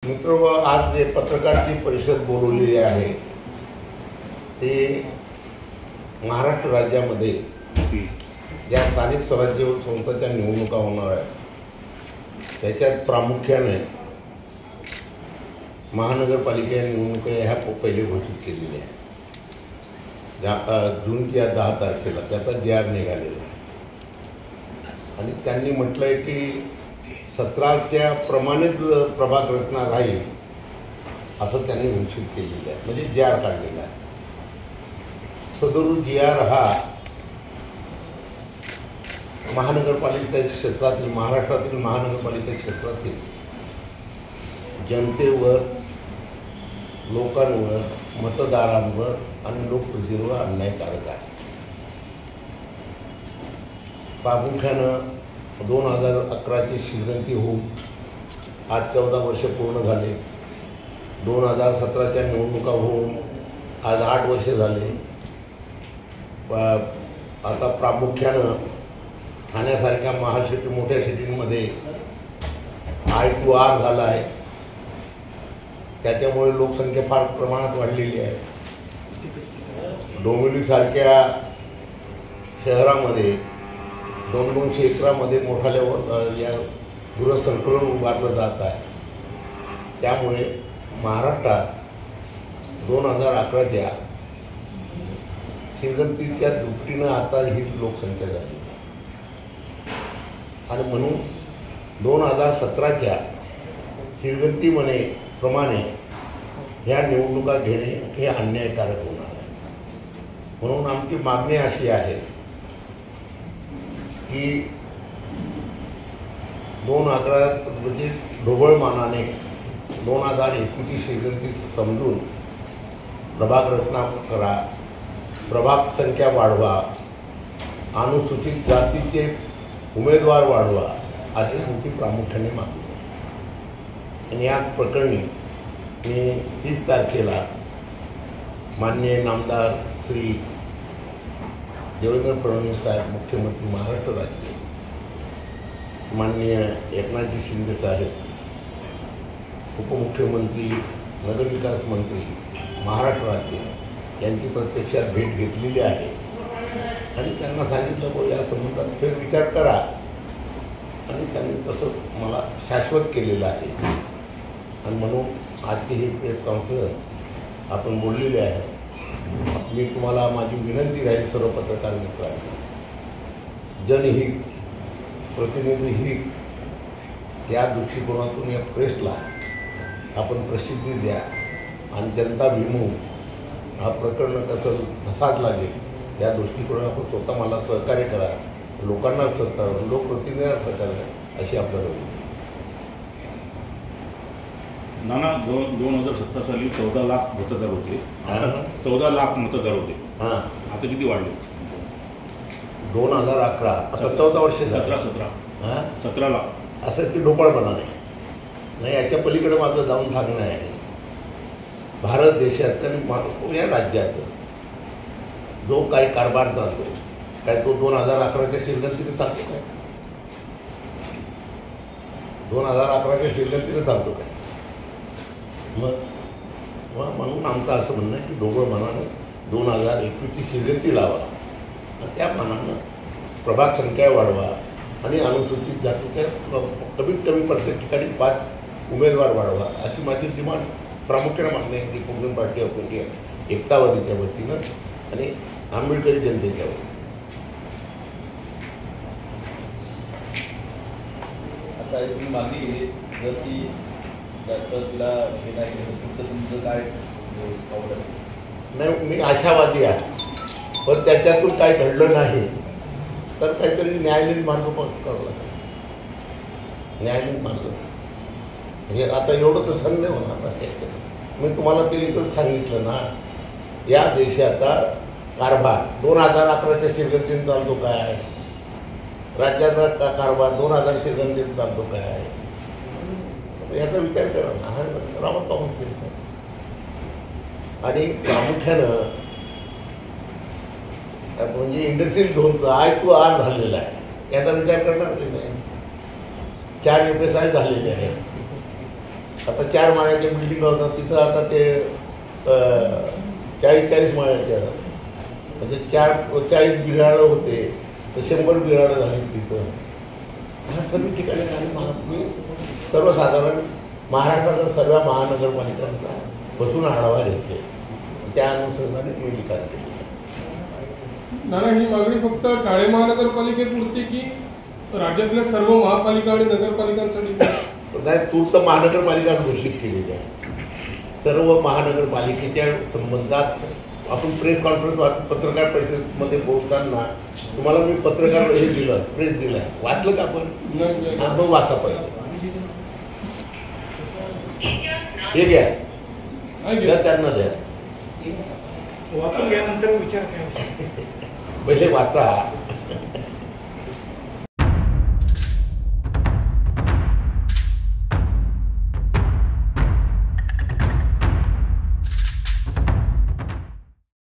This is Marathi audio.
मित्र आज जे पत्रकार परिषद बोलवलेली आहे ते महाराष्ट्र राज्यामध्ये ज्या स्थानिक स्वराज्य संस्थांच्या निवडणुका होणार आहेत त्याच्यात प्रामुख्याने महानगरपालिका निवडणुका ह्या पहिले घोषित केलेल्या आहेत जूनच्या 10 तारखेला त्याचा जी.आर. निघालेला आहे आणि त्यांनी म्हटलं आहे की 17च्या प्रमाणेच प्रभाग रचना राहील असं त्यांनी घोषित केलेलं आहे, म्हणजे जी.आर. काढलेला आहे. सदर जी.आर. हा महानगरपालिका क्षेत्रातील महाराष्ट्रातील महानगरपालिका क्षेत्रातील जनतेवर, लोकांवर, मतदारांवर आणि लोकप्रतिनिधींवर अन्यायकारक आहे. प्रामुख्यानं 2011ची शिवजयंती होऊन आज 14 वर्ष पूर्ण झाले. 2017च्या निवडणुका होऊन आज 8 वर्ष झाले. आता प्रामुख्यानं ठाण्यासारख्या महासिटी मोठ्या सिटींमध्ये I2R झाला आहे. त्याच्यामुळे लोकसंख्या फार प्रमाणात वाढलेली आहे. डोंबिवलीसारख्या शहरामध्ये 200 एकरामध्ये मोठ्या या गृहसंकुलन उभारलं जात आहे. त्यामुळे महाराष्ट्रात 2011च्या शिवजयंतीच्या दुपटीनं आता ही लोकसंख्या झाली आणि म्हणून 2017च्या शिवजयंती प्रमाणे ह्या निवडणुका घेणे हे अन्यायकारक होणार आहे. म्हणून आमची मागणी अशी आहे की 2011 म्हणजे ढोबळमानाने 2021ची शिवजयंती समजून प्रभाग रचना करा, प्रभाग संख्या वाढवा, अनुसूचित जातीचे उमेदवार वाढवा अशी आमची प्रामुख्याने मागणी आहे. आणि या प्रकरणी मी 30 तारखेला माननीय नामदार श्री देवेंद्र फडणवीस साहेब मुख्यमंत्री महाराष्ट्र राज्य, माननीय एकनाथजी शिंदे साहेब उपमुख्यमंत्री, नगरविकास मंत्री महाराष्ट्र राज्य यांची प्रत्यक्षात भेट घेतलेली आहे आणि त्यांना सांगितलं की या संबंधात फेरविचार करा आणि त्यांनी तसं मला शाश्वत केलेलं आहे. आणि म्हणून आजची ही प्रेस कॉन्फरन्स आपण बोललेली आहे. मी तुम्हाला माझी विनंती राहील सर्व पत्रकार मित्रांना, जनहित, प्रतिनिधी हित या दृष्टिकोनातून या प्रेसला आपण प्रसिद्धी द्या आणि जनताभिमुख हा प्रकरण कसं धसाच लागेल या दृष्टिकोनातून आपण स्वतः मला सहकार्य करा, लोकांना सहकार्य, लोकप्रतिनिधींना सहकार्य अशी आपल्याला विनंती. नाना 2017 साली 14 लाख मतदार होते. 14 लाख मतदार होते. आता किती वाढले? 2011 आता 14 वर्ष 17 लाख असं ती ढोबळपणा नाही. याच्या पलीकडे माझं जाऊन सांगणं आहे, भारत देशात आणि या राज्याचं जो काही कारभार चालतो काय तो 2011च्या शिवजयंतीने चालतो काय? 2011च्या शिवजयंतीने चालतो काय? मग म्हणून आमचं असं म्हणणं आहे की ढोबळपणानं 2021ची शिवजयंती लावा आणि त्या मानानं प्रभाग संख्या वाढवा आणि अनुसूचित जातीच्या कमीत कमी प्रत्येक ठिकाणी 5 उमेदवार वाढवा अशी माझी डिमांड प्रामुख्याने मागणी आहे. रिपब्लिकन पार्टी ऑफ इंडिया एकतावादीच्या वतीनं आणि आंबेडकरी जनतेच्या वतीनं. आता तुम्ही मागणी केली जर ती जास्त तिला हे नाही केलं तर तुमचं काय नाही, मी आशावादी आहे. पण त्याच्यातून काय घडलं नाही तर काहीतरी न्यायालयीन मार्ग करावा लागेल. न्यायालयीन मार्ग हे आता एवढं तर सण नाही होणार ना. मी तुम्हाला ते एकच सांगितलं ना, या देशाचा कारभार 2011च्या शिवजयंतीने चालतो काय? राज्याचा कारभार 2000 शिवजयंतीने चालतो काय? याचा विचार करा ना. हा करावा पाहून आणि प्रामुख्यानं म्हणजे इंडस्ट्रियल झोनचं I2R झालेलं आहे याचा विचार करणार की नाही. 4 FSI झालेले आहेत. आता 4 माळ्याच्या बिल्डिंग होतात तिथं आता ते 40 माळ्याच्या म्हणजे 40 बिराळं होते तर 100 बिराळं झाली तिथं. ह्या सर्व ठिकाणी मी सर्वसाधारण महाराष्ट्राच्या सर्व महानगरपालिकांचा बसून आढावा घेतले, त्या अनुषंगाने मी लिखाण केले. नाना, ही मागणी फक्त ठाणे महानगरपालिकेपुरती की राज्यातल्या सर्व महापालिका आणि नगरपालिकांसाठी? नाही, तूर्त महानगरपालिका घोषित केलेली आहे. सर्व महानगरपालिकेच्या संबंधात आपण प्रेस कॉन्फरन्स पत्रकार परिषदेमध्ये बोलताना तुम्हाला मी पत्रकार हे दिलं, प्रेस दिलं, वाचलं का आपण? हा, तो वाचा पाहिजे. हे घ्या, त्यांना द्या, वाचून घ्यानंतर विचार पहिले वाचा.